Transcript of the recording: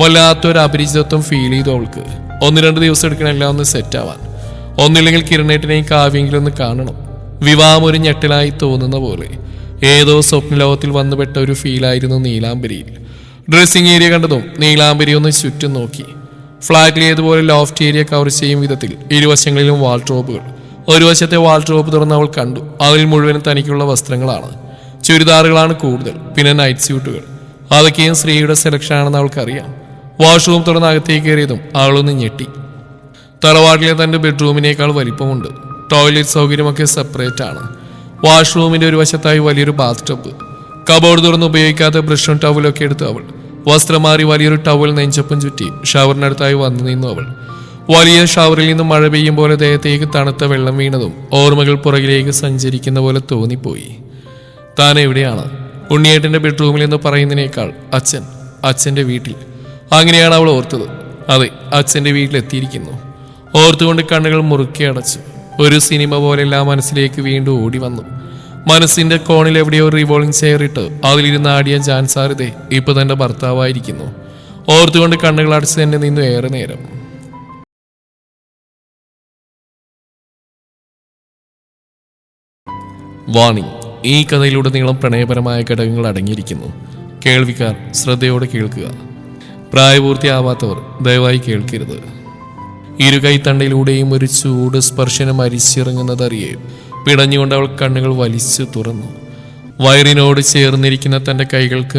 വല്ലാത്തൊരു അപരിചിതത്വം ഫീൽ ചെയ്തു അവൾക്ക്. 1-2 ദിവസം എടുക്കണം എല്ലാം ഒന്ന് സെറ്റാവാൻ. ഒന്നില്ലെങ്കിൽ കിരണേട്ടനെയും കാവ്യെങ്കിലും ഒന്ന് കാണണം. വിവാഹം ഒരു ഞെട്ടലായി തോന്നുന്ന പോലെ ഏതോ സ്വപ്നലോകത്തിൽ വന്നുപെട്ട ഒരു ഫീലായിരുന്നു നീലാംബരിയിൽ. ഡ്രസ്സിംഗ് ഏരിയ കണ്ടതും നീലാംബരി ഒന്ന് ചുറ്റും നോക്കി. ഫ്ലാറ്റിൽ ഏതുപോലെ ലോഫ്റ്റ് ഏരിയ കവർ ചെയ്യും വിധത്തിൽ ഇരുവശങ്ങളിലും വാൾഡ്രോബുകൾ. ഒരു വശത്തെ വാൾഡ്രോബ് തുറന്ന് അവൾ കണ്ടു. അതിൽ മുഴുവനും തനിക്കുള്ള വസ്ത്രങ്ങളാണ്. ചുരിദാറുകളാണ് കൂടുതൽ, പിന്നെ നൈറ്റ് സ്യൂട്ടുകൾ. അതൊക്കെയും സ്ത്രീയുടെ സെലക്ഷൻ ആണെന്ന് അവൾക്കറിയാം. വാഷ്റൂം തുറന്ന് അകത്തേക്ക് കയറിയതും അവളൊന്ന് ഞെട്ടി. തറവാട്ടിലെ തന്റെ ബെഡ്റൂമിനേക്കാൾ വലിപ്പമുണ്ട്. ടോയ്ലറ്റ് സൗകര്യമൊക്കെ സെപ്പറേറ്റ് ആണ്. വാഷ്റൂമിന്റെ ഒരു വശത്തായി വലിയൊരു ബാത്ത് ടബ്. കബോർഡ് തുറന്ന് ഉപയോഗിക്കാത്ത ബ്രഷും ടവലൊക്കെ എടുത്ത് അവൾ വസ്ത്രം മാറി വലിയൊരു ടവൽ നെഞ്ചപ്പം ചുറ്റി ഷവറിനടുത്തായി വന്നു നിന്നു അവൾ. വലിയ ഷവറിൽ നിന്നും മഴ പെയ്യും പോലെ ദേഹത്തേക്ക് തണുത്ത വെള്ളം വീണതും ഓർമ്മകൾ പുറകിലേക്ക് സഞ്ചരിക്കുന്ന പോലെ തോന്നിപ്പോയി. താൻ എവിടെയാണ്? ഉണ്ണിയേട്ടന്റെ ബെഡ്റൂമിൽ എന്ന് പറയുന്നതിനേക്കാൾ അച്ഛന്റെ വീട്ടിൽ. അങ്ങനെയാണ് അവൾ ഓർത്തത്. അതെ, അച്ഛന്റെ വീട്ടിലെത്തിയിരിക്കുന്നു. ഓർത്തുകൊണ്ട് കണ്ണുകൾ മുറുക്കി അടച്ചു. ഒരു സിനിമ പോലെല്ലാം മനസ്സിലേക്ക് വീണ്ടും ഓടി വന്നു. മനസ്സിന്റെ കോണിൽ എവിടെയോ റിവോൾവിംഗ് ചെയർ ഇട്ട് അതിലിരുന്ന് ആടിയ ജാൻസാരിതെ ഇപ്പൊ തന്റെ ഭർത്താവായിരിക്കുന്നു. ഓർത്തുകൊണ്ട് കണ്ണുകൾ അടച്ച് തന്നെ നിന്നു ഏറെ നേരം. വാണിംഗ്: ഈ കഥയിലുടനീളം പ്രണയപരമായ ഘടകങ്ങൾ അടങ്ങിയിരിക്കുന്നു. കേൾവിക്കാർ ശ്രദ്ധയോടെ കേൾക്കുക. പ്രായപൂർത്തിയാവാത്തവർ ദയവായി കേൾക്കരുത്. ഇരുകൈത്തണ്ടയിലൂടെയും ഒരു ചൂട് സ്പർശനം അരിച്ചിറങ്ങുന്നതറിയേ പിടഞ്ഞുകൊണ്ട് അവൾ കണ്ണുകൾ വലിച്ചു തുറന്നു. വയറിനോട് ചേർന്നിരിക്കുന്ന തന്റെ കൈകൾക്ക്